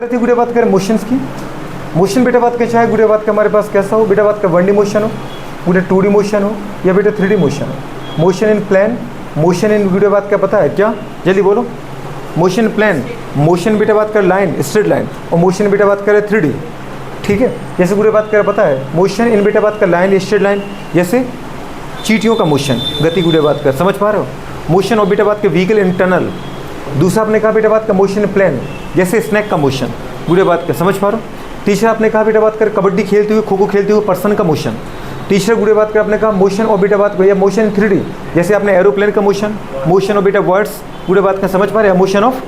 थी गुड़े बात करें मोशंस की। मोशन बेटा बात करें चाहे गुड़े बात का हमारे पास कैसा हो, बेटा बात का 1D मोशन हो, गुड़े 2D मोशन हो या बेटा 3D मोशन हो। Motion in plan, motion in गुड़े बात का पता है क्या, जल्दी बोलो। मोशन प्लान, मोशन बेटा बात कर लाइन स्ट्रेट लाइन, और मोशन बेटा बात करे 3D। ठीक है, जैसे गुड़े बात कर पता है मोशन इन बेटा बात का लाइन स्ट्रेट लाइन, जैसे चींटियों का मोशन गति गुड़े बात कर, समझ पा रहे हो। मोशन और बेटा बात के व्हीकल इंटरनल। दूसरा आपने कहा बेटा बात का मोशन प्लान, जैसे स्नैक का मोशन गुड़े बात कर, समझ पा रहे हो। तीसरा आपने कहा बेटा बात कर कबड्डी खेलते हुए, खो खो खेलते हुए पर्सन का मोशन। तीसरा गुड़े बात कर आपने कहा मोशन और बेटा बात को या मोशन 3D, जैसे आपने एरोप्लेन का मोशन, मोशन और बेटा वर्ड्स गुड़े बात का, समझ पा रहे हैं। मोशन ऑफ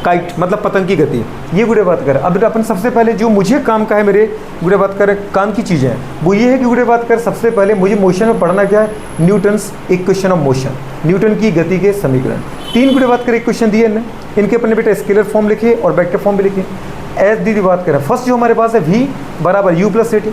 काइट मतलब पतंग की गति, ये गुड़े बात कर। अब अपन सबसे पहले जो मुझे काम का है, मेरे गुड़े बात कर काम की चीज़ें हैं, वो ये है कि गुड़े बात कर सबसे पहले मुझे मोशन में पढ़ना क्या है, Newton's equation of motion, Newton की गति के समीकरण। 3 गुड़े बात कर इक्वेशन दिए हैं, इनके अपने बेटा स्केलर फॉर्म लिखिए और वेक्टर फॉर्म भी लिखिए। एस दी बात करें, फर्स्ट जो हमारे पास है v बराबर u प्लस ए टी,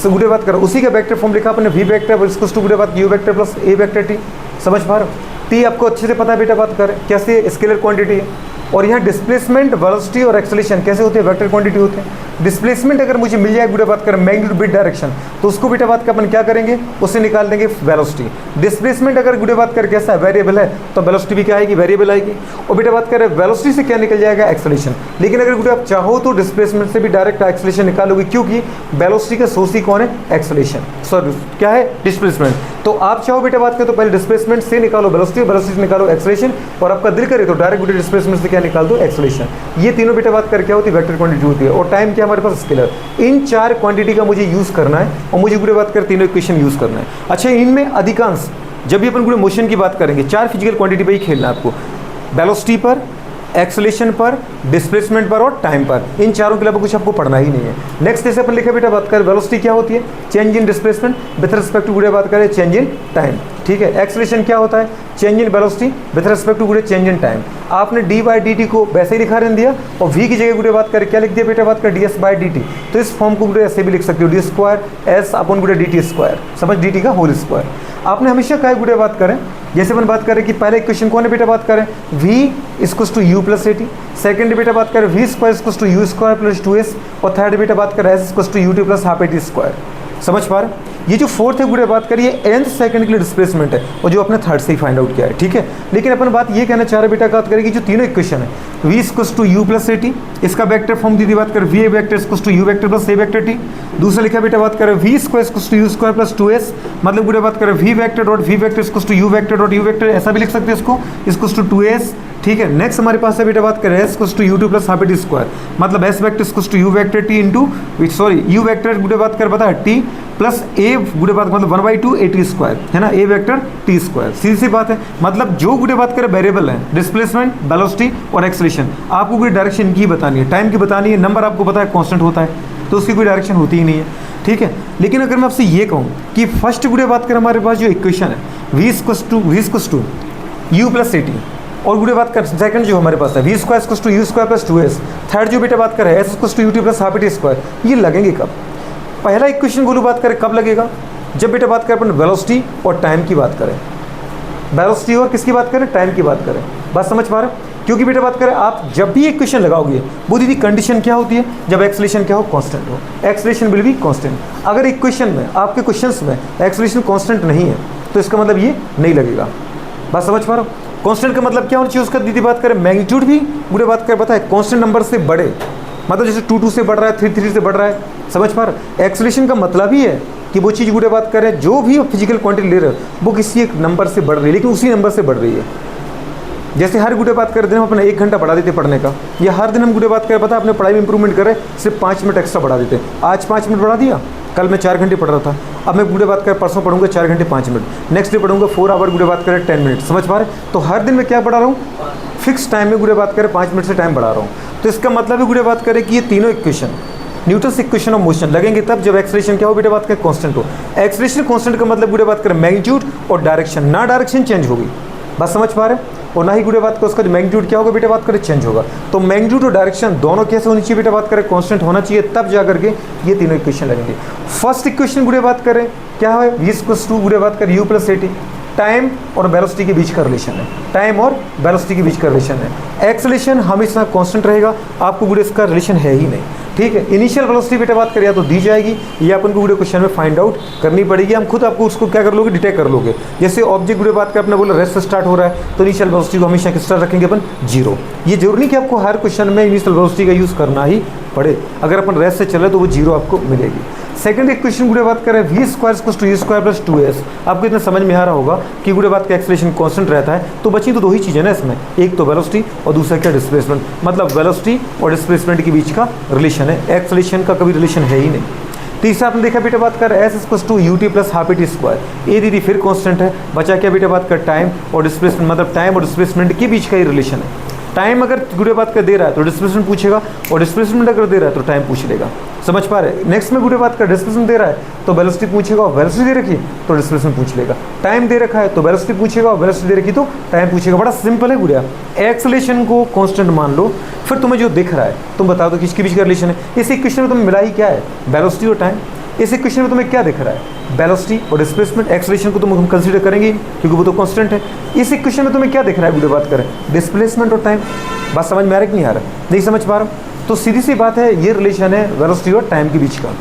गुड़े बात करें उसी का वेक्टर फॉर्म लिखा अपने v वेक्टर इसको टू गुड़े बात u vector plus a vector t, समझ पा रहे हो। t आपको अच्छे से पता है बेटा बात करें कैसे स्केलर क्वांटिटी है। और यहाँ डिस्प्लेसमेंट, वेलोसिटी और एक्सेलरेशन कैसे होते हैं, वेक्टर क्वांटिटी होते हैं। डिस्प्लेसमेंट अगर मुझे मिल जाए गुड़े बात करें मैग्नीट्यूड बिट डायरेक्शन, तो उसको बेटा बात कर अपन क्या करेंगे, उससे निकाल देंगे वेलोसिटी। डिस्प्लेसमेंट अगर गुड़े बात कर कैसा है, वेरिएबल है, तो वेलोसिटी भी क्या आएगी, वेरिएबल आएगी। और बेटा बात करें वेलोसिटी से क्या निकल जाएगा, एक्सेलरेशन। लेकिन अगर गुड़े आप चाहो तो डिस्प्लेसमेंट से भी डायरेक्ट एक्सेलरेशन निकालोगे, क्योंकि वेलोसिटी का सोर्स ही कौन है, एक्सेलरेशन, सॉरी क्या है, डिस्प्लेसमेंट। तो आप चाहो बेटा बात करें तो पहले डिस्प्लेसमेंट से निकालो वेलोसिटी, वेलोसिटी से निकालो एक्सेलरेशन, और आपका दिल करे तो डायरेक्ट गुड़े डिस्प्लेसमेंट से क्या निकाल दो, एक्सेलरेशन। ये तीनों बेटा बात कर क्या होती है, वेक्टर क्वांटिटी होती है। और टाइम क्या हमारे पास, स्केलर। इन 4 क्वांटिटी का मुझे यूज करना है और मुझे गुड़े बात कर तीनों इक्वेशन यूज करना है। अच्छा, इनमें अधिकांश जब भी अपन गुड़े मोशन की बात करेंगे 4 फिजिकल क्वांटिटी पे ही खेलना है आपको, वेलोसिटी पर, एक्सेलरेशन पर, डिस्प्लेसमेंट पर और टाइम पर। इन चारों के अलावा कुछ आपको पढ़ना ही नहीं है। नेक्स्ट जैसे अपन लिखा बेटा बात करें वेलोसिटी क्या होती है, change in displacement with respect to गुड़े बात करें चेंज इन टाइम। ठीक है, एक्सेलरेशन क्या होता है, change in velocity with respect to गुड़े चेंज इन टाइम। आपने d/dt को वैसे ही लिखा रहने दिया और v की जगह गुड़े बात करें क्या लिख दिया बेटा बात कर ds/dt। तो इस फॉर्म को गुड़े ऐसे भी लिख सकते हो, d स्क्वायर s अपन गुड़े dt स्क्वायर, समझ dt का होल स्क्वायर। आपने हमेशा क्या गुड़े बात करें, जैसे अपन बात करें कि पहले इक्वेशन कौन है बेटा बात करें, v equals to u plus a t. Second बेटा बात करें v square equals to u square plus 2s। और थर्ड बेटा बात करें s equals to ut plus half a t square, समझ पा रहे। ये जो फोर्थ है गुड़े बात करिए nth सेकंड के लिए डिस्प्लेसमेंट है, और जो अपने थर्ड से ही फाइंड आउट किया है। ठीक है, लेकिन अपन बात ये कहना चाह रहे बेटा बात करें कि जो तीनों इक्वेशन है v equals to u plus a t, इसका वेक्टर फॉर्म दीदी बात करें v vector equals to u vector plus a vector t। दूसरा लिखा बेटा बात करें v square equals to u square plus 2s, मतलब गुड़े बात करें v vector dot v vector equals to u vector dot u vector, ऐसा भी लिख सकते हैं इसको, इक्वल्स टू 2s। ठीक है, नेक्स्ट हमारे पास है बेटा बात करें s equals to u2 plus half a t square, मतलब s vector equals to u vector t into sorry u vector गुड़े बात कर पता है t प्लस a गुड़े बात मतलब 1/2 a टी स्क्वायर है ना, a वेक्टर t स्क्वायर। सीधी सी बात है, मतलब जो गुड़े बात करें वेरिएबल है, डिस्प्लेसमेंट, वेलोसिटी और एक्सेलरेशन, आपको कोई डायरेक्शन की बतानी है, टाइम की बतानी है। नंबर आपको पता है कांस्टेंट होता है, तो उसकी कोई डायरेक्शन होती ही नहीं है। ठीक है, लेकिन अगर मैं आपसे ये कहूँ कि फर्स्ट गुड़े बात करें हमारे पास जो इक्वेशन है v equals to u plus a t, और गुड़े बात कर सेकंड जो हमारे पास है v square equals to u square plus 2s, third जो बेटा बात करें s equals to ut plus half a t square, ये लगेंगे कब। पहला इक्वेशन गुरु बात करें कब लगेगा, जब बेटा बात करें अपन वेलोसिटी और टाइम की बात करें, वेलोसिटी और किसकी बात करें, टाइम की बात करें। बात समझ पा रहे हो, क्योंकि बेटा बात करें आप जब भी इक्वेशन लगाओगे वो दीदी कंडीशन क्या होती है, जब एक्सेलरेशन क्या हो, कांस्टेंट हो, एक्सेलरेशन विल बी कांस्टेंट। अगर इक्वेशन में आपके क्वेश्चंस में एक्सेलरेशन कांस्टेंट नहीं है तो इसका मतलब ये नहीं लगेगा। बात समझ पा रहे हो, कांस्टेंट का मतलब क्या होना चाहिए उसका, दीदी बात करें मैग्नीट्यूड भी गुड़े बात करें पता है कांस्टेंट नंबर से बड़े, मतलब जैसे 2 से बढ़ रहा है, 3 से बढ़ रहा है, समझ पा रहे। एक्सेलरेशन का मतलब ही है कि वो चीज़ गुड़े बात करें जो भी फिजिकल क्वांटिटी ले रहे हो वो किसी एक नंबर से बढ़ रही है, लेकिन उसी नंबर से बढ़ रही है। जैसे हर गुड़े बात कर दिन हम अपना 1 घंटा बढ़ा देते पढ़ने का, या हर दिन हम गुड़े बात करें पता है अपने पढ़ाई में इंप्रूवमेंट करें, सिर्फ 5 मिनट एक्स्ट्रा बढ़ा देते। आज 5 मिनट बढ़ा दिया, कल मैं 4 घंटे पढ़ रहा था, अब मैं गुड़े बात करें परसों पढ़ूंगा 4 घंटे 5 मिनट, नेक्स्ट डे पढ़ूंगा 4 आवर गुड़े बात करें 10 मिनट, समझ पा रहे। तो हर दिन मैं क्या बढ़ा रहा हूँ, फिक्स टाइम में गुड़े बात करें 5 मिनट से टाइम बढ़ा रहा हूँ। तो इसका मतलब है गुड़े बात करें कि ये तीनों equation Newton's equation of motion लगेंगे तब जब एक्सेलरेशन क्या हो बेटा बात करें कांस्टेंट हो। एक्सेलरेशन कांस्टेंट का मतलब गुड़े बात करें मैग्नीट्यूड और डायरेक्शन, ना डायरेक्शन चेंज होगी, बात समझ पा रहे, और ना ही गुड़े बात करें उसका मैग्नीट्यूड क्या होगा बेटा बात करें चेंज होगा। तो मैग्नीट्यूड और डायरेक्शन दोनों कैसे होनी चाहिए बेटा बात करें, कांस्टेंट होना चाहिए, तब जा करके ये तीनों इक्वेशन लगेंगे। फर्स्ट इक्वेशन गुड़े बात करें क्या है, v इक्वल्स टू गुड़े बात करें u plus a T, time और वेलोसिटी के बीच का रिलेशन है, टाइम और वेलोसिटी के बीच का रिलेशन है। एक्सेलरेशन हमेशा कांस्टेंट रहेगा, आपको गुड़े इसका रिलेशन है ही नहीं, ठीक है। इनिशियल वेलोसिटी बेटा बात करें या तो दी जाएगी या अपन को गुड़े क्वेश्चन में फाइंड आउट करनी पड़ेगी, हम खुद आपको उसको क्या कर लोगे, डिटेक्ट कर लोगे। जैसे ऑब्जेक्ट गुड़े बात कर अपने बोला रेस्ट से स्टार्ट हो रहा है तो इनिशियल वेलोसिटी को हमेशा किस तरह रखेंगे अपन, 0। ये जरूरी नहीं कि आपको हर क्वेश्चन में इनिशियल वेलोसिटी का यूज़ करना ही पड़े, अगर अपन रेस्ट से चले तो वो 0 आपको मिलेगी। सेकंड इक्वेशन गुड़े बात करें v square equals to u square plus 2s, आपको इतना समझ में आ रहा होगा कि गुड़े बात का एक्सेलरेशन कांस्टेंट रहता है, तो बची तो 2 ही चीज़ें ना इसमें, एक तो वेलोसिटी और दूसरा क्या, डिस्प्लेसमेंट। मतलब वेलोसिटी और डिस्प्लेसमेंट के बीच का रिलेशन है, एक्सेलरेशन का कभी रिलेशन है ही नहीं। तीसरा आपने देखा बेटा बात कर s equals to ut plus half t square, ये दीदी फिर कांस्टेंट है। बचा क्या बेटा बात कर, टाइम और डिस्प्लेसमेंट, मतलब टाइम और डिस्प्लेसमेंट के बीच का ही रिलेशन है। टाइम अगर गुड़े बात कर दे रहा है तो डिस्प्लेसमेंट पूछेगा, और डिस्प्लेसमेंट अगर दे रहा है तो टाइम पूछ लेगा, समझ पा रहे। नेक्स्ट में गुड़े बात कर डिस्प्लेसमेंट दे रहा है तो वेलोसिटी पूछेगा, और वेलोसिटी दे रखी तो डिस्प्लेसमेंट पूछ लेगा। टाइम दे रखा है तो वेलोसिटी पूछेगा, और वेलोसिटी दे रखी तो टाइम पूछेगा। बड़ा सिंपल है गुड़िया। एक्सेलरेशन को कांस्टेंट मान लो, फिर तुम्हें जो दिख रहा है तुम बता दो किसके बीच का रिलेशन है। इस इक्वेशन में तुम्हें मिला ही क्या है, वेलोसिटी और टाइम। इस इक्वेशन में तुम्हें क्या दिख रहा है, वेलोसिटी और डिस्प्लेसमेंट। एक्सेलरेशन को तुम हम कंसीडर करेंगे क्योंकि वो तो कांस्टेंट है। इस इक्वेशन में तुम्हें क्या दिख रहा है गुड़े बात करें, डिस्प्लेसमेंट और टाइम। बात समझ में आ रहा है कि नहीं आ रहा, नहीं समझ पा रहा हूँ तो सीधी सी बात है, ये रिलेशन है वेलोसिटी और टाइम के बीच का।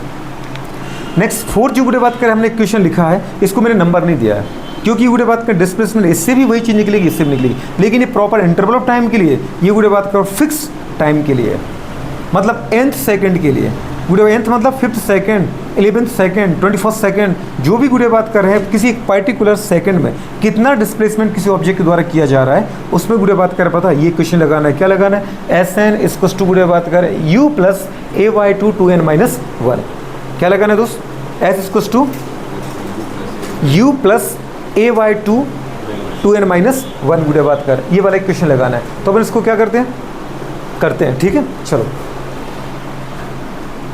नेक्स्ट फोर्थ जो गुड़े बात करें हमने इक्वेशन लिखा है, इसको मैंने नंबर नहीं दिया है क्योंकि गुड़े बात कर डिस्प्लेसमेंट इससे भी वही चीज़ निकलेगी, इससे भी निकलेगी, लेकिन ये प्रॉपर इंटरवल ऑफ टाइम के लिए, ये गुड़े बात करो फिक्स टाइम के लिए, मतलब nth सेकंड के लिए। गुड़े nth मतलब 5th second, 11th second, 21st second, जो भी गुड़े बात कर रहे हैं किसी एक पर्टिकुलर सेकंड में कितना डिस्प्लेसमेंट किसी ऑब्जेक्ट के द्वारा किया जा रहा है, उसमें गुड़े बात कर पता है ये क्वेश्चन लगाना है। क्या लगाना है, Sn इक्वल्स टू गुड़े बात करें u प्लस a/2 2n-1। क्या लगाना है दोस्त, S equals to u plus a/2 2n-1 गुड़े बात कर, ये वाला क्वेश्चन लगाना है। तो अपन इसको क्या करते हैं, ठीक है। चलो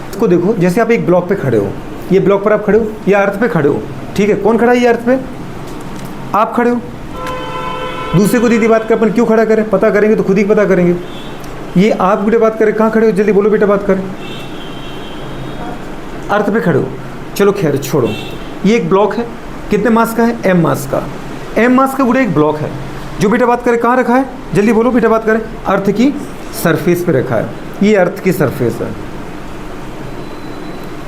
इसको देखो, जैसे आप एक ब्लॉक पे खड़े हो, ये ब्लॉक पर आप खड़े हो या अर्थ पे खड़े हो, ठीक है। कौन खड़ा है, ये अर्थ पे आप खड़े हो। दूसरे को दीदी बात कर अपन क्यों खड़ा करें, पता करेंगे तो खुद ही पता करेंगे। ये आप बेटे बात करें, कहाँ खड़े हो, जल्दी बोलो बेटा बात करें। अर्थ पे खड़े हो, चलो खैर छोड़ो। ये एक ब्लॉक है, कितने मास का है, m मास का। m मास का गुड़े एक ब्लॉक है जो बेटा बात करें कहाँ रखा है, जल्दी बोलो बेटा बात करें। अर्थ की सरफेस पे रखा है, ये अर्थ की सरफेस है,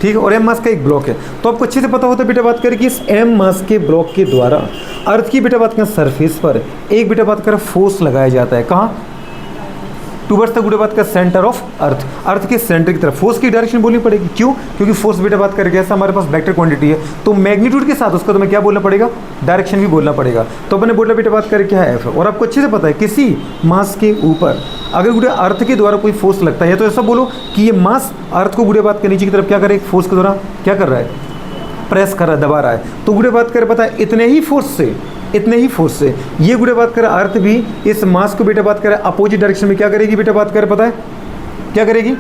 ठीक है। और m मास का एक ब्लॉक है, तो आपको अच्छे से पता होता है बेटा बात करें कि इस m मास के ब्लॉक के द्वारा अर्थ की बेटा बात करें सरफेस पर एक बेटा बात करें फोर्स लगाया जाता है। कहाँ, टूवर्ड्स द गुड़े बात का सेंटर ऑफ अर्थ, अर्थ के सेंटर की तरफ। फोर्स की डायरेक्शन बोलनी पड़ेगी, क्यों, क्योंकि फोर्स बेटा बात करें ऐसा हमारे पास वेक्टर क्वांटिटी है, तो मैग्नीट्यूड के साथ उसका तुम्हें क्या बोलना पड़ेगा, डायरेक्शन भी बोलना पड़ेगा। तो अपने बोला बेटा बात करें क्या है एफ, और आपको अच्छे से पता है किसी मास के ऊपर अगर गुड़े अर्थ के द्वारा कोई फोर्स लगता है, तो ऐसा बोलो कि ये मास अर्थ को गुड़े बात के नीचे की तरफ क्या करे, फोर्स के द्वारा क्या कर रहा है, प्रेस कर रहा है, दबा रहा है। तो गुड़े बात करें पता है इतने ही फोर्स से ये गुड़े बात करें अर्थ भी इस मास को बेटा बात करें अपोजिट डायरेक्शन में क्या करेगी बेटा बात करें, पता है क्या करेगी,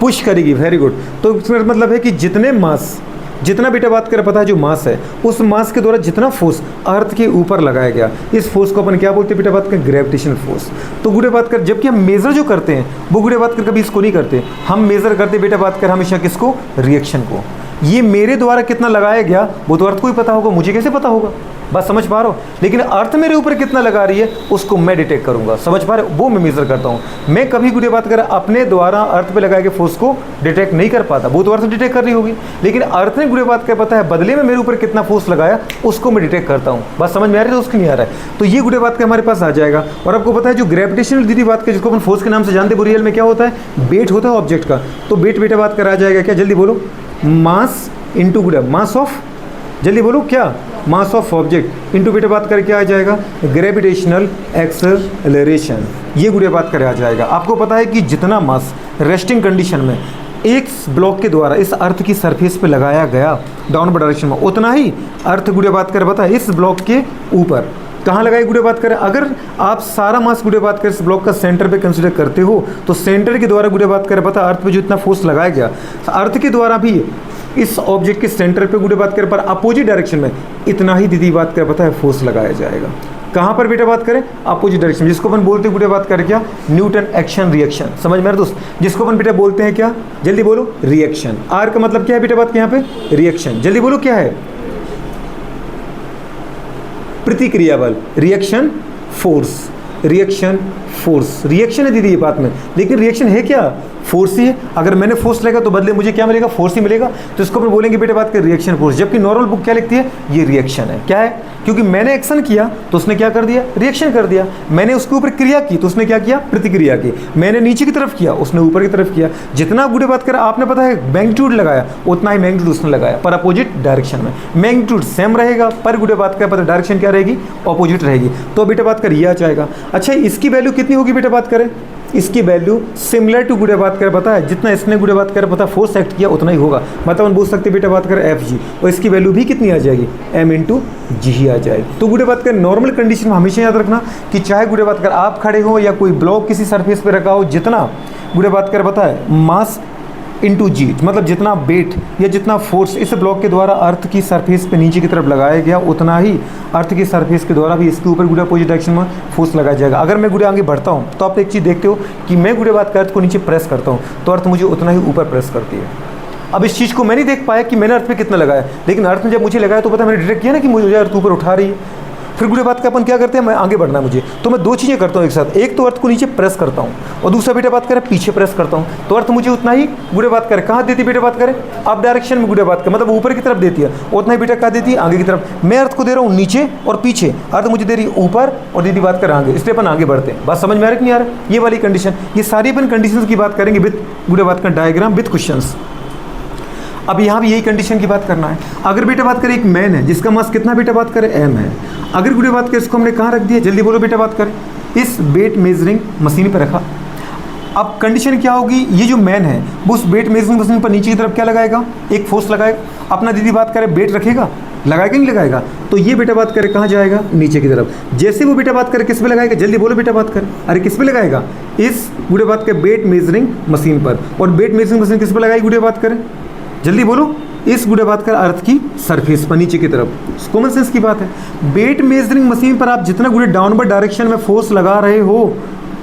पुश करेगी। Very good. तो इसका मतलब है कि जितना बेटा बात करें पता है जो मास है, उस मास के द्वारा जितना फोर्स अर्थ के ऊपर लगाया गया, इस फोर्स को अपन क्या बोलते हैं बेटा बात करें, ग्रेविटेशनल फोर्स। तो गुड़े बात कर जबकि हम मेजर जो करते हैं वो गुड़े बात कर कभी इसको नहीं करते, हम मेजर करते बेटा बात कर हमेशा किसको, रिएक्शन को। ये मेरे द्वारा कितना लगाया गया वो तो अर्थ को ही पता होगा, मुझे कैसे पता होगा, बस समझ पा रहे हो। लेकिन अर्थ मेरे ऊपर कितना लगा रही है उसको मैं डिटेक्ट करूंगा, समझ पा रहे हो, वो मैं मेजर करता हूं। मैं कभी गुड़े बात कर अपने द्वारा अर्थ पे लगाए गए फोर्स को डिटेक्ट नहीं कर पाता, वो तो अर्थ डिटेक्ट कर रही होगी, लेकिन अर्थ ने गुड़े बात कर पता है बदले में मेरे ऊपर कितना फोर्स लगाया उसको मैं डिटेक्ट करता हूँ। बस समझ में आ रही है, तो उसकी नहीं आ रहा है। तो ये गुड़े बात का हमारे पास आ जाएगा। और आपको पता है जो ग्रेविटेशनल दीदी बात कर जिसको अपन फोर्स के नाम से जानते हैं, वो रियल में क्या होता है, वेट होता है ऑब्जेक्ट का। तो वेट बेटा बात कर आ जाएगा क्या, जल्दी बोलो, मास इंटू गुड़े मास ऑफ, जल्दी बोलो क्या, मास ऑफ ऑब्जेक्ट इंटू बेटा बात करके आ जाएगा ग्रेविटेशनल एक्सेलरेशन। ये गुड़े बात करे आ जाएगा। आपको पता है कि जितना मास रेस्टिंग कंडीशन में एक ब्लॉक के द्वारा इस अर्थ की सरफेस पे लगाया गया डाउनवर्ड डायरेक्शन में, उतना ही अर्थ गुड़े बात करे पता है इस ब्लॉक के ऊपर कहाँ लगाए गुड़े बात करें। अगर आप सारा मास गुड़े बात करें इस ब्लॉक का सेंटर पे कंसीडर करते हो, तो सेंटर के द्वारा गुड़े बात करें पता अर्थ पे जो इतना फोर्स लगाया गया, अर्थ के द्वारा भी इस ऑब्जेक्ट के सेंटर पे गुड़े बात करें पर अपोजिट डायरेक्शन में इतना ही दीदी बात करें पता है फोर्स लगाया जाएगा। कहाँ पर बेटा बात करें, अपोजिट डायरेक्शन, जिसको अपन बोलते हैं गुड़े बात करें क्या, न्यूटन एक्शन रिएक्शन। समझ में आ रहा दोस्त, जिसको अपन बेटा बोलते हैं क्या, जल्दी बोलो, रिएक्शन। आर का मतलब क्या है बेटा बात के यहाँ पे, रिएक्शन। जल्दी बोलो क्या है, प्रतिक्रिया बल, reaction force, reaction force. Reaction है दीदी ये बात में, लेकिन रिएक्शन है क्या, फोर्स ही है। अगर मैंने फोर्स लेगा तो बदले मुझे क्या मिलेगा, फोर्स ही मिलेगा। तो इसको अपन बोलेंगे बेटे बात कर रिएक्शन फोर्स। जबकि नॉर्मल बुक क्या लिखती है, ये रिएक्शन है। क्या है, क्योंकि मैंने एक्शन किया तो उसने क्या कर दिया, रिएक्शन कर दिया। मैंने उसके ऊपर क्रिया की तो उसने क्या किया, प्रतिक्रिया की। मैंने नीचे की तरफ किया, उसने ऊपर की तरफ किया। जितना गुड़े बात कर आपने पता है मैग्नीट्यूड लगाया, उतना ही मैग्नीट्यूड उसने लगाया, पर अपोजिट डायरेक्शन में। मैग्नीट्यूड सेम रहेगा, पर गुड़े बात कर पता डायरेक्शन क्या रहेगी, अपोजिट रहेगी। तो बेटा बात कर ये आ जाएगा। अच्छा, इसकी वैल्यू कितनी होगी बेटा बात करें, इसकी वैल्यू सिमिलर टू गुड़े बात कर पता है, जितना इसने गुड़े बात कर पता फोर्स एक्ट किया उतना ही होगा। मतलब हम बोल सकते बेटा बात कर एफ जी, और इसकी वैल्यू भी कितनी आ जाएगी, एम इंटू जी ही आ जाएगी। तो गुड़े बात कर नॉर्मल कंडीशन में हमेशा याद रखना कि चाहे गुड़े बात कर आप खड़े हो या कोई ब्लॉक किसी सरफेस पे रखा हो, जितना गुड़े बात कर पता है मास इंटू जी, मतलब जितना वेट या जितना फोर्स इस ब्लॉक के द्वारा अर्थ की सरफेस पे नीचे की तरफ लगाया गया, उतना ही अर्थ की सरफेस के द्वारा भी इसके ऊपर गुड़े अपोजिट डायरेक्शन में फोर्स लगाया जाएगा। अगर मैं गुड़े आगे बढ़ता हूँ तो आप एक चीज़ देखते हो कि मैं गुड़े बात कर अर्थ को नीचे प्रेस करता हूँ तो अर्थ मुझे उतना ही ऊपर प्रेस करती है। अब इस चीज़ को मैं नहीं देख पाया कि मैंने अर्थ पे कितना लगाया, लेकिन अर्थ में जब मुझे लगाया तो पता मैंने डिटेक्ट किया ना कि मुझे अर्थ ऊपर उठा रही है। फिर गुड़े बात का अपन क्या करते हैं, मैं आगे बढ़ना मुझे, तो मैं दो चीज़ें करता हूँ एक साथ। एक तो अर्थ को नीचे प्रेस करता हूँ और दूसरा बेटा बात करें पीछे प्रेस करता हूँ। तो अर्थ मुझे उतना ही गुड़े बात करें कहाँ देती है बेटा बात करें, अप डायरेक्शन में गुड़े बात कर मतलब ऊपर की तरफ देती है, उतना ही बेटा कहाँ देती है, आगे की तरफ। मैं अर्थ को दे रहा हूँ नीचे और पीछे, अर्थ मुझे दे रही है ऊपर और दीदी बात कर आगे, इसलिए अपन आगे बढ़ते हैं। बात समझ में आ रहा है कि नहीं आ रहा, ये वाली कंडीशन। ये सारी अपन कंडीशन की बात करेंगे विद गुड़े बात का डायग्राम विद क्वेश्चंस। अब यहाँ भी यही कंडीशन की बात करना है। अगर बेटा बात करें एक मैन है जिसका मास कितना बेटा बात करें, एम है। अगर गुड़े बात करें इसको हमने कहाँ रख दिया, जल्दी बोलो बेटा बात करें, इस वेट मेजरिंग मशीन पर रखा। अब कंडीशन क्या होगी, ये जो मैन है वो उस वेट मेजरिंग मशीन पर नीचे की तरफ क्या लगाएगा, एक फोर्स लगाएगा। अपना दीदी बात करें वेट रखेगा, लगाएगा नहीं लगाएगा, तो ये बेटा बात करे कहाँ जाएगा, नीचे की तरफ। जैसे वो बेटा बात करे किस पे लगाएगा, जल्दी बोलो बेटा बात करे, अरे किस पे लगाएगा, इस गुड़े बात के वेट मेजरिंग मशीन पर। और वेट मेजरिंग मशीन किस पे लगाएगी गुड़े बात करें, जल्दी बोलो, इस गुड़े बात कर अर्थ की सरफेस पर नीचे की तरफ। कॉमन सेंस की बात है। वेट मेजरिंग मशीन पर आप जितना गुड़े डाउनवर्ड डायरेक्शन में फोर्स लगा रहे हो,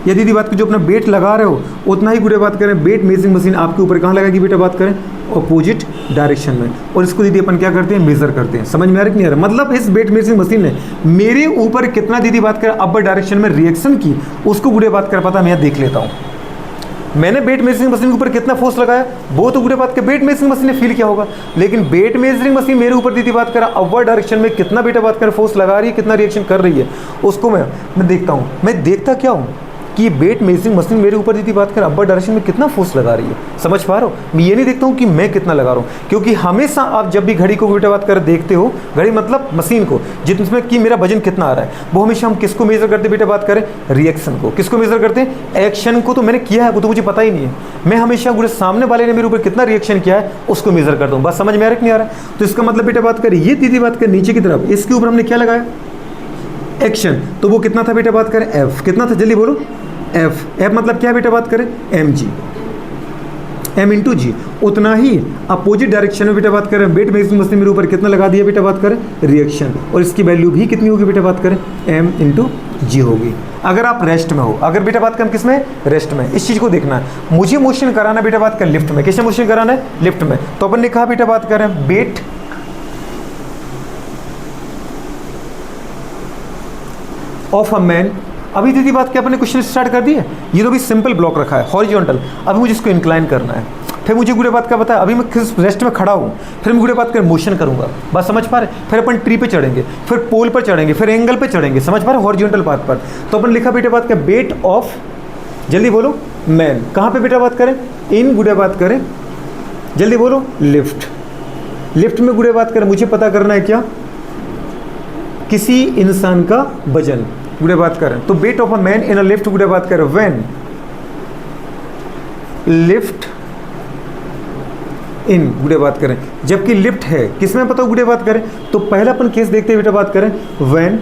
या दीदी बात की जो अपना वेट लगा रहे हो, उतना ही गुड़े बात करें वेट मेजरिंग मशीन आपके ऊपर कहाँ लगाएगी बेटा बात करें, अपोजिट डायरेक्शन में। और इसको दीदी अपन क्या करते हैं, मेजर करते हैं। समझ में आ रहा है कि नहीं आ रहा, मतलब इस वेट मेजरिंग मशीन ने मेरे ऊपर कितना दीदी बात करें अपर डायरेक्शन में रिएक्शन की, उसको गुड़े बात कर पता मैं देख लेता हूँ। मैंने वेट मेजरिंग मशीन के ऊपर कितना फोर्स लगाया, वो तो गुड़े बात के वेट मेजरिंग मशीन ने फील किया होगा, लेकिन वेट मेजरिंग मशीन मेरे ऊपर दीदी बात करा अपर डायरेक्शन में कितना बेटा बात कर फोर्स लगा रही है, कितना रिएक्शन कर रही है, उसको मैं देखता हूँ। मैं देखता क्या हूँ कि वेट मेजरिंग मशीन मेरे ऊपर दीदी बात कर अपर डायरेक्शन में कितना फोर्स लगा रही है। समझ पा रहे हो, मैं ये नहीं देखता हूँ कि मैं कितना लगा रहा हूँ, क्योंकि हमेशा आप जब भी घड़ी को बेटा बात कर देखते हो, घड़ी मतलब मशीन को, जिसमें कि मेरा वजन कितना आ रहा है, वो हमेशा हम किसको मेजर करते बेटा बात करें, रिएक्शन को। किसको मेजर करते हैं, एक्शन को तो मैंने किया है वो तो मुझे पता ही नहीं है, मैं हमेशा गुड़े सामने वाले ने मेरे ऊपर कितना रिएक्शन किया है उसको मेजर करता हूँ। बस समझ में आ रहा है कि नहीं आ रहा है। तो इसका मतलब बेटा बात करें ये दीदी बात कर नीचे की तरफ, इसके ऊपर हमने क्या लगाया, एक्शन, तो वो कितना था बेटा बात करें, एफ कितना था, जल्दी बोलो, एफ। एफ मतलब क्या बेटा बात करें, एम जी, एम इंटू जी। उतना ही अपोजिट डायरेक्शन में बेटा बात करें वेट मेजरिंग मशीन मेरे ऊपर कितना लगा दिया बेटा बात करें, रिएक्शन, और इसकी वैल्यू भी कितनी होगी बेटा बात करें, एम इंटू जी होगी। अगर आप रेस्ट में हो, अगर बेटा बात करें किस में, रेस्ट में, इस चीज़ को देखना है। मुझे मोशन कराना बेटा बात कर लिफ्ट में, किससे मोशन कराना है, लिफ्ट में। तो अपन ने कहा बेटा बात करें वेट ऑफ अ मैन। अभी दीदी बात क्या अपने क्वेश्चन स्टार्ट कर दिए, ये तो भी सिंपल ब्लॉक रखा है हॉरिजॉन्टल, अभी मुझे इसको इंक्लाइन करना है। फिर मुझे गुड़े बात का पता है, अभी मैं किस रेस्ट में खड़ा हूँ, फिर मैं गुड़े बात कर मोशन करूँगा, बात समझ पा रहे। फिर अपन ट्री पे चढ़ेंगे, फिर पोल पर चढ़ेंगे, फिर एंगल पे चढ़ेंगे, समझ पा रहे, हॉरिजॉन्टल पाथ पर। तो अपन लिखा बेटा बात का वेट ऑफ, जल्दी बोलो, मैन, कहाँ पे बेटा बात करें, इन गुड़े बात करें, जल्दी बोलो, लिफ्ट। लिफ्ट में गुड़े बात करें, मुझे पता करना है क्या, किसी इंसान का वजन गुड़े बात करें। तो weight of a man in a lift गुड़े बात करें व्हेन लिफ्ट इन गुड़े बात करें, जबकि लिफ्ट है किसमें पता गुड़े बात करें। तो पहला अपन केस देखते हैं बेटा बात करें व्हेन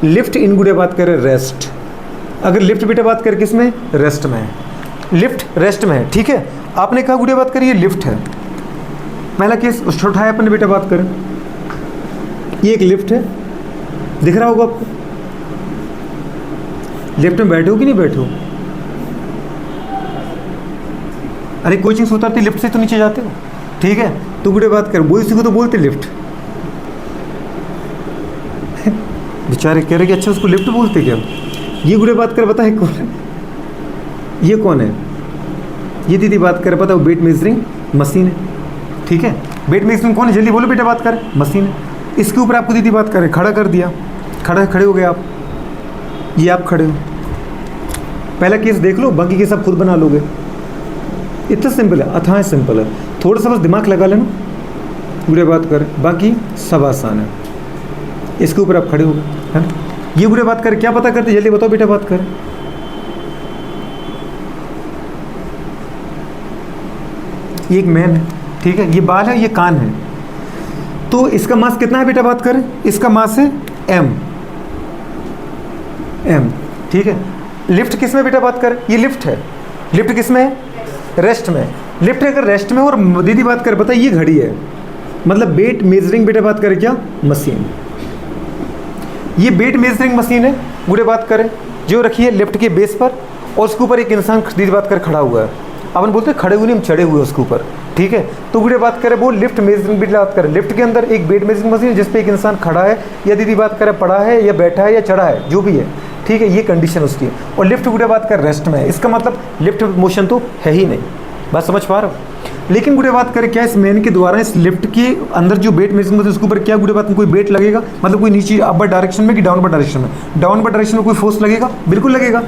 लिफ्ट इन गुड़े बात करें रेस्ट। अगर लिफ्ट बेटा बात करें किसमें, रेस्ट में है, लिफ्ट रेस्ट में है, ठीक है। आपने कहा गुड़े बात करें ये लिफ्ट है, पहला केस उठाया अपन ने बेटा बात करें, ये एक लिफ्ट है, दिख रहा होगा आपको, लिफ्ट में बैठे हो कि नहीं बैठे हो, अरे कोचिंग से उतरते लिफ्ट से तो नीचे जाते हो, ठीक है। तो गुड़े बात कर, वो इसी को तो बोलते लिफ्ट बेचारे कह रहे कि अच्छा उसको लिफ्ट बोलते क्या। ये गुड़े बात कर बता है कौन है, ये कौन है, ये दीदी बात कर पता वो वेट मेजरिंग मशीन है। ठीक है, वेट मेजरिंग कौन है, जल्दी बोलो बेटा, बात कर, मशीन है। इसके ऊपर आपको दीदी बात करे, खड़ा कर दिया, खड़े हो गए आप, ये आप खड़े हो। पहला केस देख लो, बाकी केस आप खुद बना लोगे। इतना सिंपल है, अथाह सिंपल है, थोड़ा सा बस दिमाग लगा लेना, गुड़े बात कर, बाकी सब आसान है। इसके ऊपर आप खड़े हो गए, है ना। ये गुड़े बात कर क्या पता करते, जल्दी बताओ बेटा, बात कर। ये एक मैन है, ठीक है, ये बाल है, ये कान है, तो इसका मास कितना है बेटा, बात करें, इसका मास है m, ठीक है। लिफ्ट किस में बेटा, बात कर, ये लिफ्ट है, लिफ्ट किस में है, रेस्ट में। लिफ्ट अगर रेस्ट में, और दीदी बात कर बताइए ये घड़ी है, मतलब वेट मेजरिंग बेटा बात करें क्या, मशीन। ये वेट मेजरिंग मशीन है, गुड़े बात करें, जो रखी है लिफ्ट के बेस पर, और उसके ऊपर एक इंसान दीदी बात कर खड़ा हुआ है। अपन बोलते हैं खड़े हुए नहीं, हम चढ़े हुए उसके ऊपर, ठीक है। तो गुड़े बात करें वो लिफ्ट मेजरिंग बेटा बात करें, लिफ्ट के अंदर एक वेट मेजरिंग मशीन है जिसपे एक इंसान खड़ा है, या दीदी बात करें पड़ा है, या बैठा है, या चढ़ा है, जो भी है, ठीक है, ये कंडीशन उसकी। और लिफ्ट गुड़े बात कर रेस्ट में है, इसका मतलब लिफ्ट मोशन तो है ही नहीं, बात समझ पा रहे हो। लेकिन गुड़े बात करें क्या, इस मैन के द्वारा इस लिफ्ट के अंदर जो वेट मेजरिंग मशीन उसके ऊपर क्या गुड़े बात में कोई वेट लगेगा, मतलब कोई नीचे अपर डायरेक्शन में कि डाउनवर्ड डायरेक्शन में, डाउनवर्ड डायरेक्शन में कोई फोर्स लगेगा, बिल्कुल लगेगा।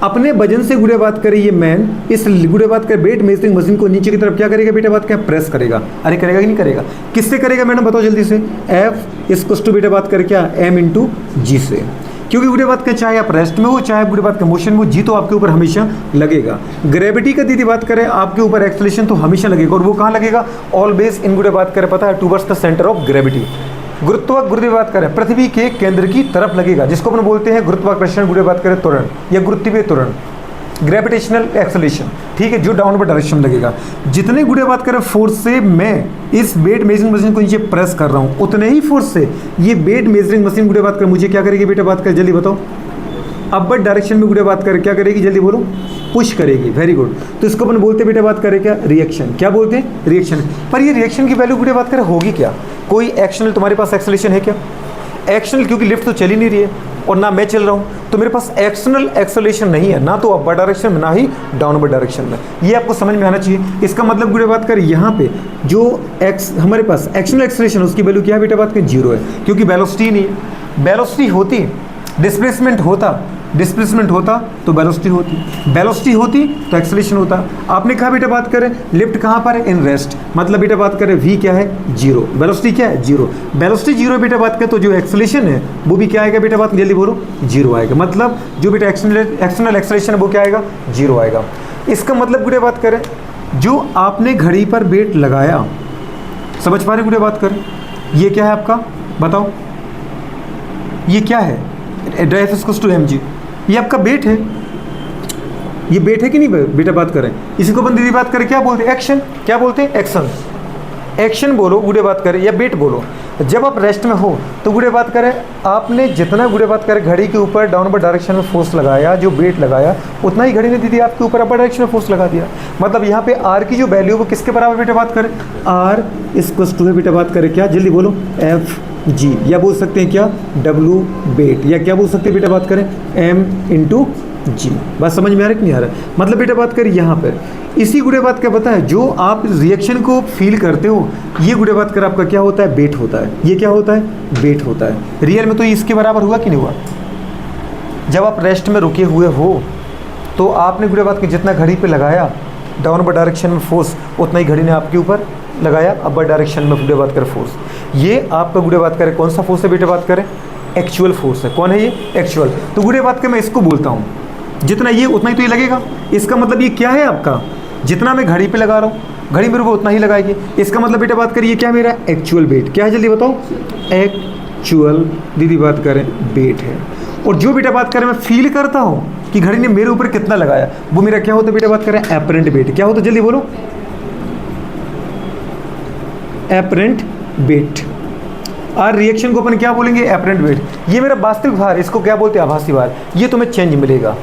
अपने वजन से गुड़े बात करे ये मैन इस गुड़े बात कर वेट मेजरिंग मशीन को नीचे की तरफ क्या करेगा बेटा बात क्या, प्रेस करेगा। अरे करेगा कि नहीं करेगा, किससे करेगा मैडम बताओ जल्दी से, F इसको टू बेटा बात कर क्या, M इंटू जी से, क्योंकि गुड़े बात का चाहे आप रेस्ट में हो चाहे गुड़े बात का मोशन में हो, जी तो आपके ऊपर हमेशा लगेगा। ग्रेविटी का दीदी बात करें आपके ऊपर एक्सेलरेशन तो हमेशा लगेगा, और वो कहाँ लगेगा, ऑलवेज इन गुड़े बात करें पता है towards the centre of gravity, गुरुत्वाकर्षण बात करें पृथ्वी के केंद्र की तरफ लगेगा, जिसको अपन बोलते हैं गुरुत्वाकर्षण गुड़े बात करें त्वरण या गुरुत्वीय त्वरण, ग्रेविटेशनल एक्सेलरेशन, ठीक है, जो डाउनवर्ड डायरेक्शन में लगेगा। जितने गुड़े बात करें फोर्स से मैं इस वेट मेजरिंग मशीन को नीचे प्रेस कर रहा हूँ, उतने ही फोर्स से ये वेट मेजरिंग मशीन गुड़े बात कर मुझे क्या करेगी बेटा बात कर, जल्दी बताओ, अपवर्ड डायरेक्शन में गुड़े बात कर क्या करेगी, जल्दी बोलो, पुश करेगी। वेरी गुड, तो इसको अपन बोलते हैं बेटा बात करें क्या, रिएक्शन। क्या बोलते हैं, रिएक्शन। पर ये रिएक्शन की वैल्यू गुड़े बात करें होगी क्या, कोई एक्शनल तुम्हारे पास एक्सेलरेशन है क्या, एक्शनल, क्योंकि लिफ्ट तो चल ही नहीं रही है और ना मैं चल रहा हूँ, तो मेरे पास एक्सटर्नल एक्सेलरेशन नहीं है, ना तो अपवर्ड डायरेक्शन में ना ही डाउनवर्ड डायरेक्शन में। ये आपको समझ में आना चाहिए। इसका मतलब गुड़े बात कर यहाँ पे जो हमारे पास एक्सटर्नल एक्सेलरेशन उसकी वैल्यू क्या है बेटा बात कर, जीरो है, क्योंकि वेलोसिटी नहीं है। वेलोसिटी होती डिस्प्लेसमेंट होता तो वेलोसिटी होती, वेलोसिटी होती तो एक्सेलरेशन होता। आपने कहा बेटा बात करें लिफ्ट कहाँ पर है, इन रेस्ट, मतलब बेटा बात करें v क्या है, जीरो, वेलोसिटी क्या है, जीरो, वेलोसिटी जीरो बेटा बात करें तो जो एक्सेलरेशन है वो भी क्या आएगा बेटा बात, जल्दी बोलो, जीरो आएगा। मतलब जो बेटा एक्सटर्नल एक्सेलरेशन है वो क्या आएगा, जीरो आएगा। इसका मतलब गुड़े बात करें जो आपने घड़ी पर वेट लगाया, समझ पा रहे गुड़े बात करें, ये क्या है आपका बताओ, ये क्या है, F=mg, ये आपका वेट है, ये वेट है कि नहीं बेटा बात करें। इसी को अपन दीदी बात करें क्या बोलते हैं, एक्शन। क्या बोलते हैं, एक्शन, एक्शन बोलो गुड़े बात करें या वेट बोलो। जब आप रेस्ट में हो तो गुड़े बात करें आपने जितना गुड़े बात करें घड़ी के ऊपर डाउनवर्ड डायरेक्शन में फोर्स लगाया, जो वेट लगाया उतना ही घड़ी ने दीदी आपके ऊपर अपर डायरेक्शन में फोर्स लगा दिया। मतलब यहाँ पे आर की जो वैल्यू वो किसके बराबर बेटा बात करें, R बेटा बात करें क्या, जल्दी बोलो, Fg, या बोल सकते हैं क्या, W वेट, या क्या बोल सकते हैं बेटा बात करें, M इंटू जी। बात समझ में आ रहा है कि नहीं आ रहा है। मतलब बेटा बात करें यहाँ पर इसी गुड़े बात क्या पता है, जो आप रिएक्शन को फील करते हो ये गुड़े बात कर आपका क्या होता है, वेट होता है। ये क्या होता है, वेट होता है। रियल में तो इसके बराबर हुआ कि नहीं हुआ। जब आप रेस्ट में रुके हुए हो तो आपने गुड़े बात की जितना घड़ी पे लगाया डाउनवर्ड डायरेक्शन में फोर्स, उतना ही घड़ी ने आपके ऊपर लगाया अपर डायरेक्शन में गुड़े बात करें फोर्स। ये आपका गुड़े बात करें कौन सा फोर्स है बेटे बात करें, एक्चुअल फोर्स है। कौन है ये, एक्चुअल। तो गुड़े बात के मैं इसको बोलता हूँ जितना ये उतना ही तो ये लगेगा। इसका मतलब ये क्या है आपका, जितना मैं घड़ी पे लगा रहा हूँ घड़ी मेरे को उतना ही लगाएगी। इसका मतलब बेटा बात करिए क्या मेरा एक्चुअल वेट क्या है, जल्दी बताओ, एक्चुअल दीदी बात करें वेट है। और जो बेटा बात करें मैं फील करता हूँ कि घड़ी ने मेरे ऊपर कितना लगाया, वो मेरा क्या होता है बेटा बात करें, एपरेंट वेट। क्या होता है जल्दी बोलो, एपरेंट वेट। और रिएक्शन को अपन क्या बोलेंगे, एपरेंट वेट। ये मेरा वास्तविक भार, इसको क्या बोलते हैं, आभासी भार। ये तुम्हें चेंज मिलेगा,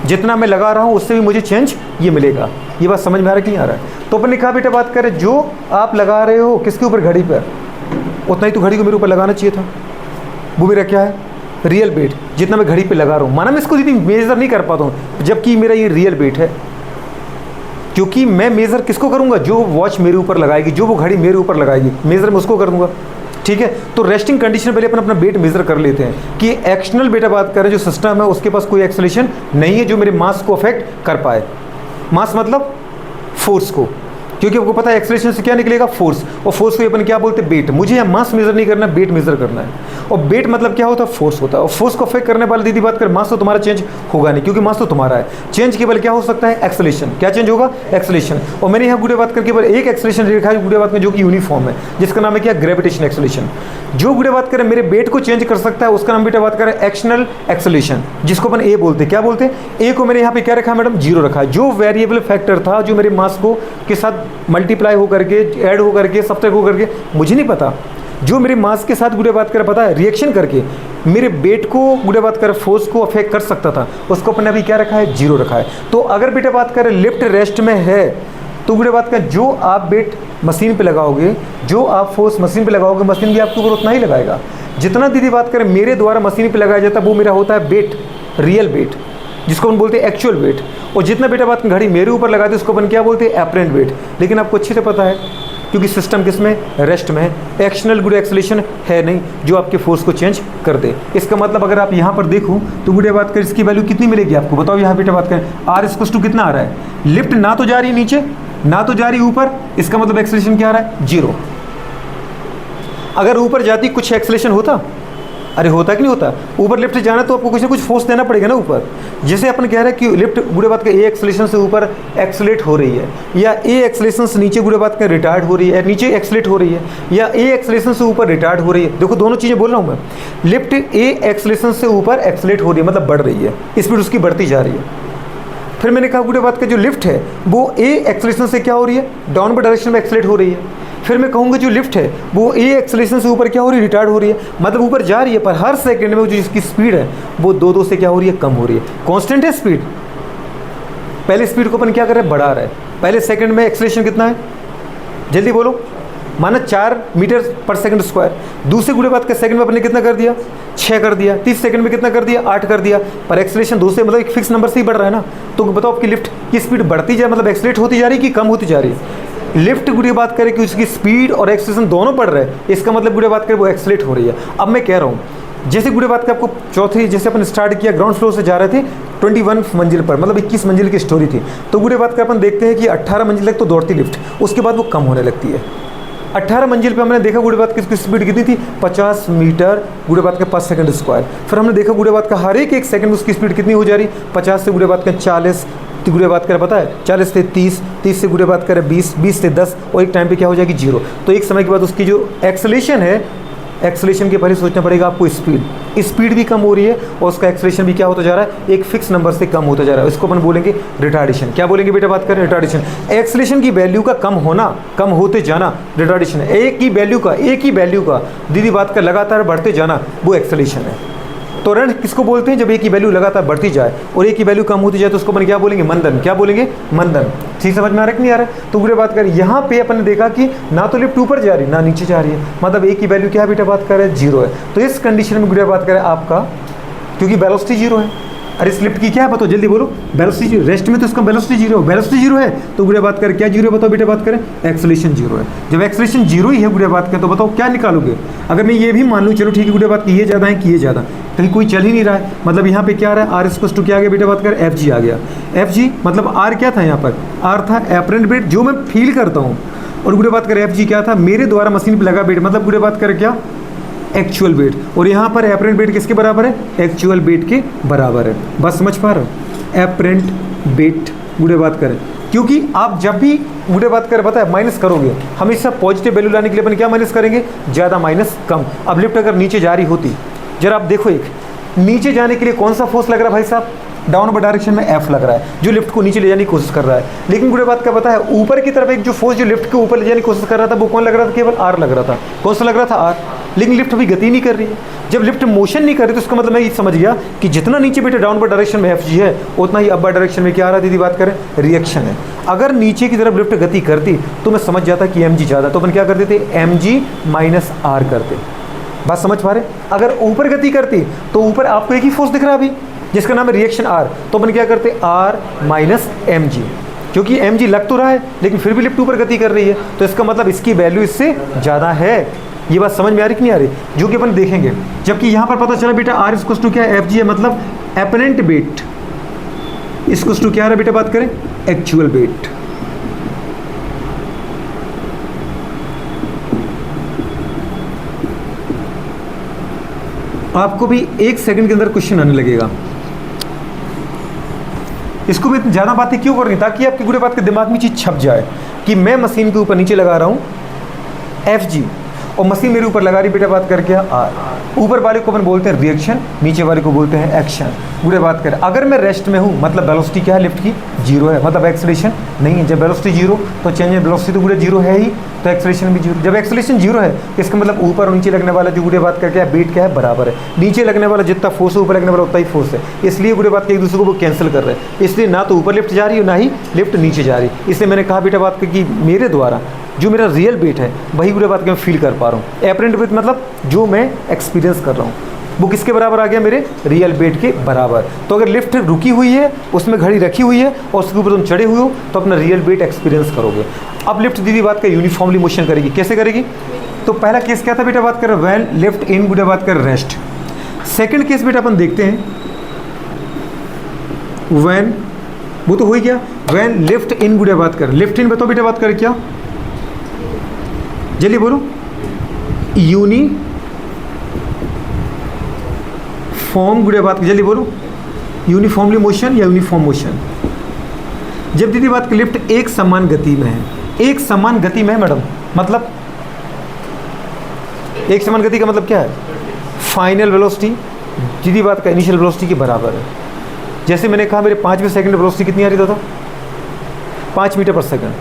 जितना मैं लगा रहा हूँ उससे भी मुझे चेंज ये मिलेगा। ये बात समझ में आ रहा है कि नहीं आ रहा है। तो अपन ने कहा बेटा बात करें जो आप लगा रहे हो किसके ऊपर, घड़ी पर, उतना ही तो घड़ी को मेरे ऊपर लगाना चाहिए था। वो मेरा क्या है, रियल वेट जितना मैं घड़ी पे लगा रहा हूँ, माना मैं इसको दीदी मेज़र नहीं कर पाता हूँ, जबकि मेरा ये रियल वेट है, क्योंकि मैं मेज़र किसको करूँगा, जो वॉच मेरे ऊपर लगाएगी, जो वो घड़ी मेरे ऊपर लगाएगी, मेज़र मैं उसको कर दूँगा। ठीक है, तो रेस्टिंग कंडीशन पहले अपना वेट मेजर कर लेते हैं कि एक्शनल बेटा बात करें, जो सिस्टम है उसके पास कोई एक्सेलेरेशन नहीं है जो मेरे मास को अफेक्ट कर पाए। मास मतलब फोर्स को, क्योंकि आपको पता है एक्सेलेरेशन से क्या निकलेगा, फोर्स, और फोर्स को अपन क्या बोलते हैं, वेट। मुझे यहाँ मास मेजर नहीं करना, वेट मेजर करना है। और वेट मतलब क्या होता है, फोर्स होता है। और फोर्स को अफेक्ट करने वाले दीदी बात करें, मास तो तुम्हारा चेंज होगा नहीं, क्योंकि मास तो तुम्हारा है। चेंज केवल क्या हो सकता है, एक्सेलेरेशन। क्या चेंज होगा, एक्सेलेरेशन। और मैंने यहाँ गुड़े बात करके केवल एक एक्सेलेरेशन लिखा है गुड़े बात में, जो कि यूनिफॉर्म है, जिसका नाम है क्या, ग्रेविटेशन एक्सेलेरेशन। जो गुड़े बात करें मेरे वेट को चेंज कर सकता है, उसका नाम बेटा बात करें एक्शनल एक्सेलेरेशन, जिसको अपन ए बोलते हैं। क्या बोलते हैं, ए को मैंने यहाँ पे क्या रखा है मैडम, जीरो रखा है। जो वेरिएबल फैक्टर था जो मेरे मास को के साथ मल्टीप्लाई हो करके, ऐड हो करके, सब्ट्रैक्ट हो करके, मुझे नहीं पता, जो मेरे मास के साथ गुड़े बात कर पता है रिएक्शन करके मेरे वेट को गुड़े बात कर फोर्स को अफेक्ट कर सकता था, उसको अपने अभी क्या रखा है, जीरो रखा है। तो अगर बेटा बात करें लिफ्ट रेस्ट में है, तो गुड़े बात कर जो आप वेट मशीन पे लगाओगे, जो आप फोर्स मशीन पे लगाओगे, मशीन भी आपके ऊपर उतना ही लगाएगा जितना दीदी बात करें मेरे द्वारा मशीन पे लगाया जाता है, वो मेरा होता है वेट, रियल वेट, जिसको हम बोलते हैं एक्चुअल वेट। और जितना बेटा बात घड़ी मेरे ऊपर लगाते हैं उसको अपन क्या बोलते हैं, एपरेंट वेट। लेकिन आपको अच्छे से पता है, क्योंकि सिस्टम किस में, रेस्ट में है, एक्शनल गुड एक्सेलेरेशन है नहीं जो आपके फोर्स को चेंज कर दे। इसका मतलब अगर आप यहाँ पर देखो तो गुड़े बात करें इसकी वैल्यू कितनी मिलेगी आपको, बताओ यहाँ बेटा बात करें, आर इक्वल्स टू कितना आ रहा है, लिफ्ट ना तो जा रही है नीचे, ना तो जा रही ऊपर, इसका मतलब एक्सेलेरेशन क्या आ रहा है, जीरो। अगर ऊपर जाती कुछ एक्सेलेरेशन होता, अरे होता कि नहीं होता, ऊपर लिफ्ट जाना तो आपको कुछ ना कुछ फोर्स देना पड़ेगा ना ऊपर। जैसे अपन कह रहे हैं कि लिफ्ट गुड़े बात का ए एक्सेलेरेशन से ऊपर एक्सेलेरेट हो रही है, या ए एक्सेलेरेशन से नीचे गुड़े बात का रिटार्ड हो रही है, नीचे एक्सेलेरेट हो रही है, या ए एक्सेलेरेशन से ऊपर रिटार्ड हो रही है। देखो दोनों चीज़ें बोल रहा हूँ मैं, लिफ्ट ए एक्सेलेरेशन से ऊपर एक्सेलेरेट हो रही है, मतलब बढ़ रही है, स्पीड उसकी बढ़ती जा रही है। फिर मैंने कहा गुड़े बात का जो लिफ्ट है वो ए एक्सेलेरेशन से क्या हो रही है, डाउनवर्ड डायरेक्शन में एक्सेलेरेट हो रही है। फिर मैं कहूँगा जो लिफ्ट है वो ए एक्सेलेरेशन से ऊपर क्या हो रही है, रिटार्ड हो रही है, मतलब ऊपर जा रही है, पर हर सेकंड में जो इसकी स्पीड है वो दो से क्या हो रही है, कम हो रही है। कांस्टेंट है स्पीड, पहले स्पीड को अपन क्या कर रहे हैं, बढ़ा रहे हैं। पहले सेकंड में एक्सेलेरेशन कितना है, जल्दी बोलो, माना 4 मीटर पर सेकंड स्क्वायर। दूसरे गुड़े बात का सेकंड में अपने कितना कर दिया, 6 कर दिया। 30 सेकंड में कितना कर दिया, 8 कर दिया। पर एक्सेलेरेशन दूसरे मतलब एक फिक्स नंबर से ही बढ़ रहा है ना। तो बताओ आपकी लिफ्ट की स्पीड बढ़ती जाए, मतलब एक्सेलेरेट होती जा रही है कि कम होती जा रही है। लिफ्ट गुड़े बात करें कि उसकी स्पीड और एक्सेलेरेशन दोनों बढ़ रहे हैं, इसका मतलब गुड़े बात करें वो एक्सेलेरेट हो रही है। अब मैं कह रहा हूँ, जैसे गुड़े बात का आपको चौथी, जैसे अपन स्टार्ट किया ग्राउंड फ्लोर से जा रहे थे 21 मंजिल पर, मतलब 21 मंजिल की स्टोरी थी। तो गुड़े बात का अपन देखते हैं कि 18 मंजिल तक तो दौड़ती लिफ्ट, उसके बाद वो कम होने लगती है। 18 मंजिल पे हमने देखा गुड़े बात की स्पीड कितनी थी, 50 मीटर गुड़े बात का पर सेकंड स्क्वायर। फिर हमने देखा गुड़े बात का हर एक सेकंड उसकी स्पीड कितनी हो जा रही, 50 से गुड़े बात का 40, गुड़े बात करें पता है 40 से 30, 30 से गुड़े बात करें 20, 20 से 10, और एक टाइम पे क्या हो जाएगी, जीरो। तो एक समय के बाद उसकी जो एक्सेलेरेशन है, एक्सेलेरेशन के पहले सोचना पड़ेगा आपको स्पीड भी कम हो रही है, और उसका एक्सेलेरेशन भी क्या होता जा रहा है, एक फिक्स नंबर से कम होता जा रहा है। इसको अपन बोलेंगे रिटार्डेशन। क्या बोलेंगे बेटा बात करें, रिटार्डेशन। एक्सेलेरेशन की वैल्यू का कम होना, कम होते जाना रिटार्डेशन है। एक ही वैल्यू का दीदी बात का लगातार बढ़ते जाना वो एक्सेलेरेशन है। तो रन किसको बोलते हैं, जब एक की वैल्यू लगातार बढ़ती जाए और एक की वैल्यू कम होती जाए तो उसको अपन क्या बोलेंगे, मंदन। क्या बोलेंगे, मंदन। ठीक समझ में आ रहा है कि नहीं आ रहा है। तो गुड़े बात करें यहाँ पे अपन ने देखा कि ना तो लिफ्ट ऊपर जा रही ना नीचे जा रही है, मतलब एक की वैल्यू क्या बेटा बात करें, जीरो है। तो इस कंडीशन में गुड़े बात करें आपका, क्योंकि वेलोसिटी जीरो है, अरे इस लिफ्ट की क्या है बताओ जल्दी बोलो, वेलोसिटी जीरो। रेस्ट में तो इसका वेलोसिटी जीरो है, तो गुड़े बात करें क्या जीरो है, बताओ बेटा बात करें, एक्सेलेरेशन जीरो है। जब एक्सेलेरेशन जीरो ही है गुड़े बात करें, तो बताओ क्या निकालोगे। अगर मैं ये भी मान लूँ, चलो ठीक है गुड़े बात की ये ज़्यादा है कि ये ज़्यादा, कहीं कोई चल ही नहीं रहा है, मतलब यहाँ पे क्या आ रहा है, आर इक्वल्स टू क्या आ गया बेटा बात करें, एफ जी आ गया। एफ जी मतलब आर क्या था, यहाँ पर आर था एपरेंट वेट जो मैं फील करता हूँ, और गुड़े बात करें एफ जी क्या था, मेरे द्वारा मशीन पर लगा वेट, मतलब गुड़े बात करें क्या, एक्चुअल वेट। और यहाँ पर एपरेंट वेट किसके बराबर है, एक्चुअल वेट के बराबर है। बस समझ पा रहे हो, एपरेंट वेट गुड़े बात करें, क्योंकि आप जब भी गुड़े बात करें पता है माइनस करोगे, हमेशा पॉजिटिव वैल्यू लाने के लिए अपन क्या माइनस करेंगे, ज़्यादा माइनस कम। अब लिफ्ट अगर नीचे जा रही होती, जरा आप देखो, एक नीचे जाने के लिए कौन सा फोर्स लग रहा है भाई साहब, डाउनवर्ड डायरेक्शन में एफ लग रहा है, जो लिफ्ट को नीचे ले जाने की कोशिश कर रहा है। लेकिन गुड़े बात का पता है ऊपर की तरफ एक जो फोर्स जो लिफ्ट को ऊपर ले जाने की कोशिश कर रहा था, वो कौन लग रहा था, केवल आर लग रहा था। कौन सा लग रहा था, आर। लेकिन लिफ्ट अभी गति नहीं कर रही है। जब लिफ्ट मोशन नहीं कर रही तो उसका मतलब मैं ये समझ गया कि जितना नीचे बेटे डाउनवर्ड डायरेक्शन में एफ जी है, उतना ही अपवर्ड डायरेक्शन में क्या आ रहा है, दीदी बात करें, रिएक्शन है। अगर नीचे की तरफ लिफ्ट गति करती तो मैं समझ जाता कि एम जी ज़्यादा, तो अपन क्या कर देते, एम जी माइनस आर करते। बात समझ पा रहे? अगर ऊपर गति करती तो ऊपर आपको एक ही फोर्स दिख रहा अभी, जिसका नाम है रिएक्शन R, तो अपन क्या करते R माइनस mg, क्योंकि mg लग तो रहा है लेकिन फिर भी लिफ्ट ऊपर गति कर रही है, तो इसका मतलब इसकी वैल्यू इससे ज़्यादा है। ये बात समझ में आ रही कि नहीं आ रही, जो कि अपन देखेंगे। जबकि यहाँ पर पता चला बेटा R इक्वल्स टू क्या है, Fg है, मतलब एपरेंट वेट इक्वल्स टू क्या है बेटा, बात करें एक्चुअल वेट। आपको भी 1 सेकंड के अंदर क्वेश्चन आने लगेगा। इसको भी ज़्यादा बातें क्यों करनी, ताकि आपकी पूरे बात के दिमाग में चीज़ छप जाए कि मैं मशीन के ऊपर नीचे लगा रहा हूँ Fg और मशीन मेरे ऊपर लगा रही बेटा, बात करके R। ऊपर वाले को अपन बोलते हैं रिएक्शन, नीचे वाले को बोलते हैं एक्शन। पूरे बात करें, अगर मैं रेस्ट में हूँ मतलब वेलोसिटी क्या है लिफ्ट की, जीरो है, मतलब एक्सेलरेशन नहीं है। जब वेलोसिटी जीरो तो चेंज इन वेलोसिटी तो पूरे जीरो है ही, तो एक्सेलरेशन भी जीरो। जब एक्सेलरेशन जीरो है इसका मतलब ऊपर और नीचे लगने वाला जो पूरे बात करके वेट क्या है, बराबर है। नीचे लगने वाला जितना फोर्स है ऊपर लगने वाला उतना ही फोर्स है, इसलिए पूरे बात के एक दूसरे को वो कैंसिल कर रहे हैं। इसलिए ना तो ऊपर लिफ्ट जा रही है ना ही लिफ्ट नीचे जा रही। इसलिए मैंने कहा बेटा बात कि मेरे द्वारा जो मेरा रियल वेट है वही पूरे बात के मैं फील कर पा रहा हूँ। एपरेंट वेट मतलब जो मैं एक्सपीरियंस कर रहा हूँ वो किसके बराबर आ गया, मेरे रियल वेट के बराबर। तो अगर लिफ्ट रुकी हुई है, उसमें घड़ी रखी हुई है और उसके ऊपर तुम चढ़े हुए हो, तो अपना रियल वेट एक्सपीरियंस करोगे। अब लिफ्ट दीदी बात कर यूनिफॉर्मली मोशन करेगी। कैसे करेगी? तो पहला केस क्या था बेटा, बात कर व्हेन लिफ्ट इन बेटा बात कर रेस्ट। सेकंड केस बेटा अपन देखते हैं व्हेन, वो तो हो ही गया, व्हेन लिफ्ट इन बेटा बात कर। लिफ्ट इन बताओ बेटा बात कर क्या, जल्दी बोलो। यूनिफॉर्म गुड़े बात, जल्दी बोलो। यूनिफॉर्मली मोशन या यूनिफॉर्म मोशन। जब दीदी बात की लिफ्ट एक समान गति में है, एक समान गति में है मैडम, मतलब एक समान गति का मतलब क्या है, फाइनल वेलोसिटी दीदी बात का इनिशियल वेलोसिटी के बराबर है। जैसे मैंने कहा मेरे 5वें सेकंड में वेलोसिटी कितनी आ रही था, 5 मीटर पर सेकंड।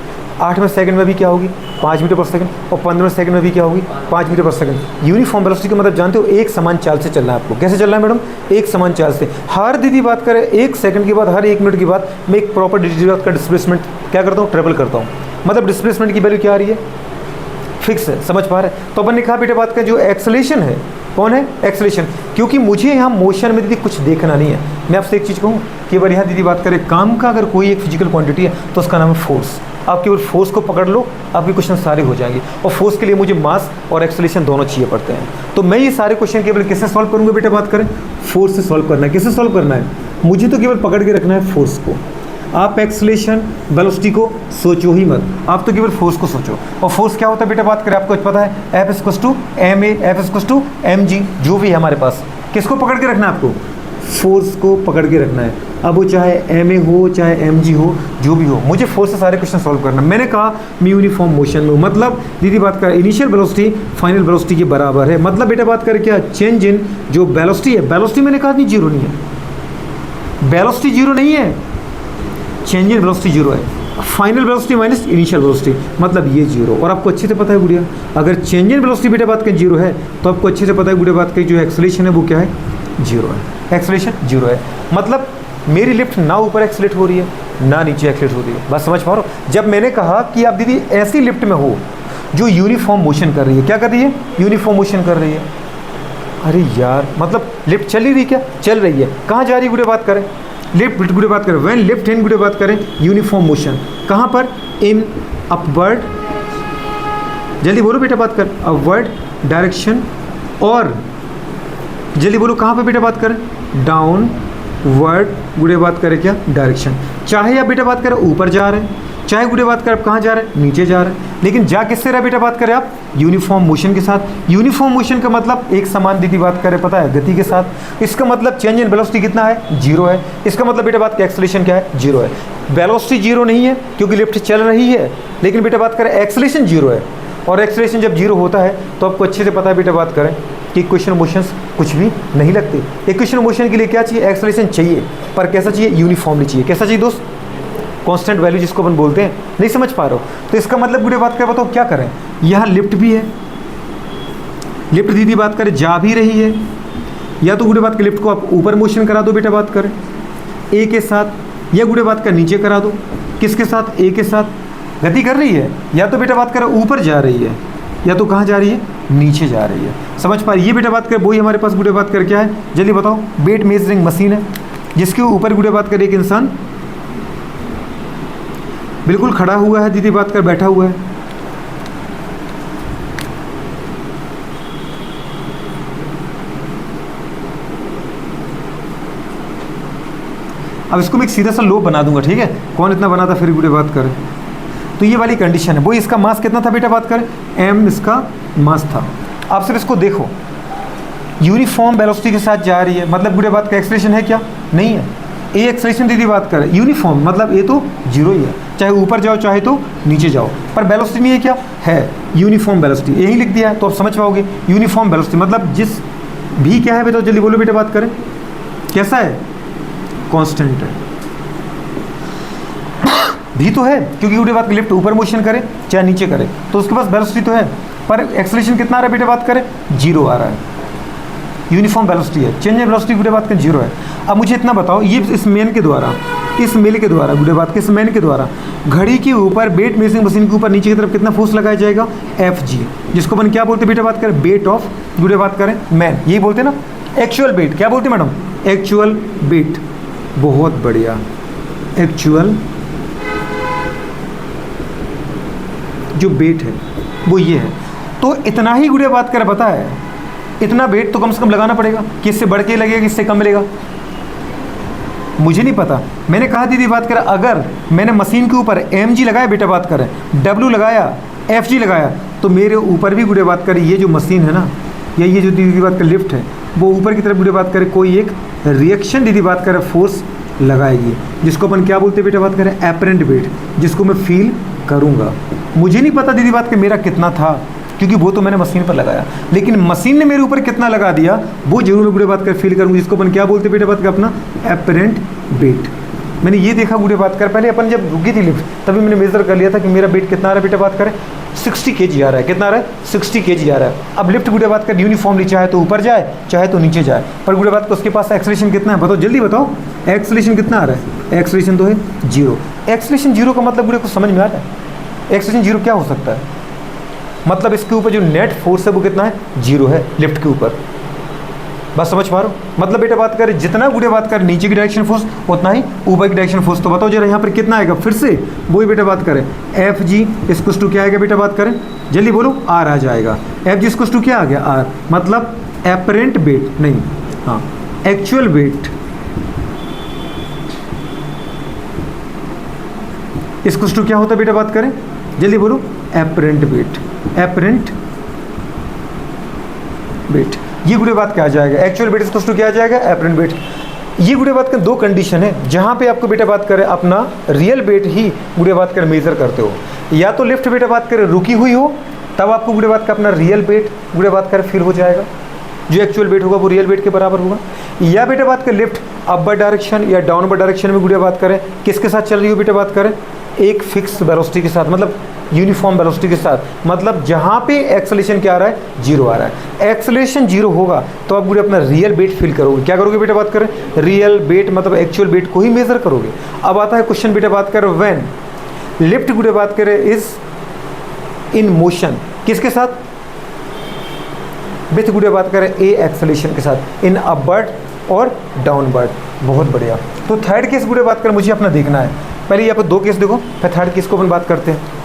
8वें सेकंड में भी क्या होगी, 5 मीटर पर सेकंड, और 15वें सेकंड में भी क्या होगी, 5 मीटर पर सेकंड। यूनिफॉर्म वेलोसिटी का मतलब जानते हो, एक समान चाल से चलना है आपको। कैसे चलना है मैडम, एक समान चाल से। हर दीदी बात करें 1 सेकंड के बाद, हर 1 मिनट के बाद मैं एक प्रॉपर दीदी बात का डिस्प्लेसमेंट क्या करता हूँ, ट्रेवल करता हूँ। मतलब डिस्प्लेसमेंट की वैल्यू क्या आ रही है, फिक्स है, समझ पा रहे हैं। तो अपन ने कहा बेटा बात का जो एक्सेलरेशन है, कौन है, एक्सेलरेशन। क्योंकि मुझे यहाँ मोशन में दीदी कुछ देखना नहीं है। मैं आपसे एक चीज़ कहूँ कि अगर यहाँ दीदी बात करें काम का, अगर कोई एक फिजिकल क्वांटिटी है तो उसका नाम है फोर्स। आप केवल फोर्स को पकड़ लो, आपके क्वेश्चन सारे हो जाएंगे। और फोर्स के लिए मुझे मास और एक्सेलरेशन दोनों चाहिए पड़ते हैं। तो मैं ये सारे क्वेश्चन केवल किससे सॉल्व करूँगा बेटा, बात करें फोर्स से सॉल्व करना है। किससे सॉल्व करना है, मुझे तो केवल पकड़ के रखना है फोर्स को। आप एक्सेलरेशन वेलोसिटी को सोचो ही मत, आप तो केवल फोर्स को सोचो। और फोर्स क्या होता है बेटा, बात करें आपको पता है, F equals to ma, F equals to mg, जो भी है हमारे पास। किसको पकड़ के रखना है आपको, फोर्स को पकड़ के रखना है। अब वो चाहे ma हो चाहे mg हो, जो भी हो, मुझे फोर्स से सारे क्वेश्चन सॉल्व करना है। मैंने कहा मैं यूनिफॉर्म मोशन में हूँ, मतलब दीदी बात कर इनिशियल वेलोसिटी फाइनल वेलोसिटी के बराबर है। मतलब बेटा बात करें क्या, चेंज इन जो वेलोसिटी है, वेलोसिटी मैंने कहा नहीं जीरो नहीं है, वेलोसिटी जीरो नहीं है, चेंज इन वेलोसिटी जीरो है। Final velocity minus initial velocity, मतलब ये जीरो। और आपको अच्छे से पता है गुड़िया, अगर चेंज इन वेलोसिटी बेटा बात करें जीरो है, तो आपको अच्छे से पता है गुड़िया बात करें जो एक्सेलरेशन है वो क्या है, जीरो है। एक्सेलरेशन जीरो है, मतलब मेरी लिफ्ट ना ऊपर एक्सेलेट हो रही है ना नीचे एक्सेलेट हो रही है। बस समझ पा रहे हो। जब मैंने कहा कि आप दीदी ऐसी लिफ्ट में हो जो यूनिफॉर्म मोशन कर रही है, क्या कर रही है, यूनिफॉर्म मोशन कर रही है। अरे यार, मतलब लिफ्ट चल ही रही, क्या चल रही है, कहाँ जा रही है गुड़िया बात करें, लिफ्ट गुड़े बात करें व्हेन लिफ्ट इन गुड़े बात करें यूनिफॉर्म मोशन, कहाँ पर, इन अपवर्ड, जल्दी बोलो बेटा बात कर, अपवर्ड डायरेक्शन। और जल्दी बोलो कहाँ पर बेटा बात करें, डाउन वर्ड गुड़े बात करें क्या, डायरेक्शन। चाहे आप बेटा बात करें ऊपर जा रहे हैं, चाहे गुड़े बात करें आप कहाँ जा रहे हैं, नीचे जा रहे हैं, लेकिन जा किससे रहा बेटा बात करें आप, यूनिफॉर्म मोशन के साथ। यूनिफॉर्म मोशन का मतलब एक समान दीदी बात करें पता है गति के साथ। इसका मतलब चेंज इन वेलोसिटी कितना है, जीरो है। इसका मतलब बेटा बात का एक्सेलरेशन क्या है, जीरो है। वेलोसिटी जीरो नहीं है क्योंकि लिफ्ट चल रही है, लेकिन बेटा बात करें एक्सेलरेशन जीरो है। और एक्सेलरेशन जब जीरो होता है तो आपको अच्छे से पता है बेटा बात करें कि इक्वेशन मोशंस कुछ भी नहीं लगते। इक्वेशन मोशन के लिए क्या चाहिए, एक्सेलरेशन चाहिए, पर कैसा चाहिए, यूनिफॉर्मली चाहिए। कैसा चाहिए दोस्त, कांस्टेंट वैल्यू जिसको अपन बोलते हैं। नहीं समझ पा रहे हो, तो इसका मतलब गुड़े बात कर बताओ क्या करें, यहाँ लिफ्ट भी है, लिफ्ट दीदी बात करें जा भी रही है, या तो गुड़े बात के लिफ्ट को आप ऊपर मोशन करा दो बेटा बात करें ए के साथ, या गुड़े बात का नीचे करा दो, किसके साथ, ए के साथ गति कर रही है, या तो बेटा बात करें ऊपर जा रही है, या तो कहाँ जा रही है, नीचे जा रही है। समझ पा रही ये बेटा बात कर, वही हमारे पास गुड़े बात कर क्या है, जल्दी बताओ। वेट मेजरिंग मशीन है जिसके ऊपर गुड़े बात कर एक इंसान बिल्कुल खड़ा हुआ है, दीदी बात कर बैठा हुआ है। अब इसको मैं एक सीधा सा लो बना दूंगा, ठीक है। कौन इतना बनाता फिर गुड़े बात करे। तो ये वाली कंडीशन है। वो इसका मास कितना था बेटा बात करें, m इसका मास था। आप सिर्फ इसको देखो, यूनिफॉर्म वेलोसिटी के साथ जा रही है, मतलब गुड़े बात का एक्सेलरेशन है क्या, नहीं है। ए एक्सेलरेशन दीदी बात करें यूनिफॉर्म, मतलब ए तो जीरो ही है, चाहे ऊपर जाओ चाहे तो नीचे जाओ, पर वेलोसिटी नहीं है क्या, है यूनिफॉर्म वेलोसिटी, यही लिख दिया है तो आप समझ पाओगे। यूनिफॉर्म वेलोसिटी मतलब जिस भी क्या है बेटा, जल्दी बोलो बेटा बात करें, कैसा है, कांस्टेंट है। भी तो है क्योंकि गुड़े बात लिफ्ट ऊपर मोशन करे चाहे नीचे करे तो उसके पास वेलोसिटी तो है, पर एक्सेलरेशन कितना आ रहा है बेटा बात करें, जीरो आ रहा है। यूनिफॉर्म वेलोसिटी है, चेंज इन वेलोसिटी गुड़े बात करें जीरो है। अब मुझे इतना बताओ, ये इस मेन के द्वारा, इस मेल के द्वारा, गुड़े बात के इस मेन के द्वारा घड़ी के ऊपर वेट मेजरिंग मशीन के ऊपर नीचे की तरफ कितना फोर्स लगाया जाएगा, Fg, जिसको अपन क्या बोलते हैं बेटा बात करें, वेट ऑफ गुड़े बात करें मैन, यही बोलते हैं ना। एक्चुअल वेट क्या बोलते हैं मैडम, एक्चुअल वेट, बहुत बढ़िया। एक्चुअल जो वेट है वो ये है। तो इतना ही गुड़िया बात कर पता है, इतना वेट तो कम से कम लगाना पड़ेगा कि इससे बढ़ के लगेगा कि इससे कम मिलेगा, मुझे नहीं पता। मैंने कहा दीदी बात करें, अगर मैंने मशीन के ऊपर mg लगाया बेटा बात करें, w लगाया, fg लगाया, तो मेरे ऊपर भी गुड़िया बात करें ये जो मशीन है ना, या ये जो दीदी बात कर लिफ्ट है, वो ऊपर की तरफ गुड़िया बात करें कोई एक रिएक्शन दीदी बात करें फोर्स लगाएगी, जिसको अपन क्या बोलते हैं बेटा बात करें, एपरेंट वेट, जिसको मैं फील करूँगा। मुझे नहीं पता दीदी बात के मेरा कितना था, क्योंकि वो तो मैंने मशीन पर लगाया, लेकिन मशीन ने मेरे ऊपर कितना लगा दिया वो जरूर मैं गुड़े बात कर फील करूँगी, जिसको अपन क्या बोलते हैं बेटा बात का, अपना एपरेंट वेट। मैंने ये देखा गुड़े बात कर, पहले अपन जब रुकी थी लिफ्ट तभी मैंने मेजर कर लिया था कि मेरा वेट कितना आ रहा है बेटा बात करें, 60 kg आ रहा है। कितना आ रहा है, 60 kg आ रहा है। अब लिफ्ट गुड़े बात कर यूनिफॉर्मली चाहे तो ऊपर जाए चाहे तो नीचे जाए, पर गुड़े बात को उसके पास एक्सेलरेशन कितना है, बताओ जल्दी बताओ, एक्सेलरेशन कितना आ रहा है, एक्सेलरेशन तो है जीरो। एक्सेलरेशन जीरो का मतलब गुड़े को समझ में आ रहा है, एक्सेलरेशन जीरो क्या हो सकता है, मतलब इसके ऊपर जो नेट फोर्स है वो कितना है, जीरो है लिफ्ट के ऊपर। बस समझ पा रहे हो, मतलब बेटा बात करें जितना गुड़े बात करें नीचे की डायरेक्शन फोर्स उतना ही ऊपर की डायरेक्शन फोर्स। तो बताओ जरा यहाँ पर कितना आएगा, फिर से वही बेटा बात करें, एफ जी इसकुस टू क्या आएगा बेटा बात करें, जल्दी बोलो, आर आ जाएगा। एफ जी इसकुस टू क्या आ गया, आर, मतलब एपरेंट वेट नहीं, हाँ एक्चुअल वेट इसकुस टू क्या होता है बेटा बात करें, जल्दी बोलो, एपरेंट वेट, एपरेंट वेट। ये गुड़े बात क्या आ जाएगा, एक्चुअल वेट इसको क्या आ जाएगा, एपरेंट वेट। ये गुड़े बात का दो कंडीशन है जहाँ पे आपको बेटा बात करें अपना रियल वेट ही गुड़े बात कर मेजर करते हो, या तो लिफ्ट बेटा बात करें रुकी हुई हो तब आपको गुड़े बात का अपना रियल वेट गुड़े बात कर फील हो जाएगा, जो एक्चुअल वेट होगा वो रियल वेट के बराबर होगा, या बेटा बात कर लिफ्ट अपवर्ड डायरेक्शन या डाउनवर्ड डायरेक्शन में गुड़े बात करें किसके साथ चल रही हो बेटा बात करें, एक फिक्स वेलोसिटी के साथ, मतलब यूनिफॉर्म वेलोसिटी के साथ, मतलब जहाँ पे एक्सेलरेशन क्या आ रहा है, जीरो आ रहा है। एक्सेलरेशन जीरो होगा तो आप गुड़े अपना रियल वेट फील करोगे, क्या करोगे बेटा बात करें, रियल वेट मतलब एक्चुअल वेट को ही मेजर करोगे। अब आता है क्वेश्चन बेटा बात करें, व्हेन लिफ्ट गुड़े बात करें इज इन मोशन, किसके साथ, विथ गुड़े बात करें ए एक्सेलरेशन के साथ, इन अपवर्ड और डाउनवर्ड। बहुत बढ़िया। तो थर्ड केस गुड़े बात करें मुझे अपना देखना है, पहले यहाँ पर दो केस देखो फिर थर्ड केस को अपन बात करते हैं।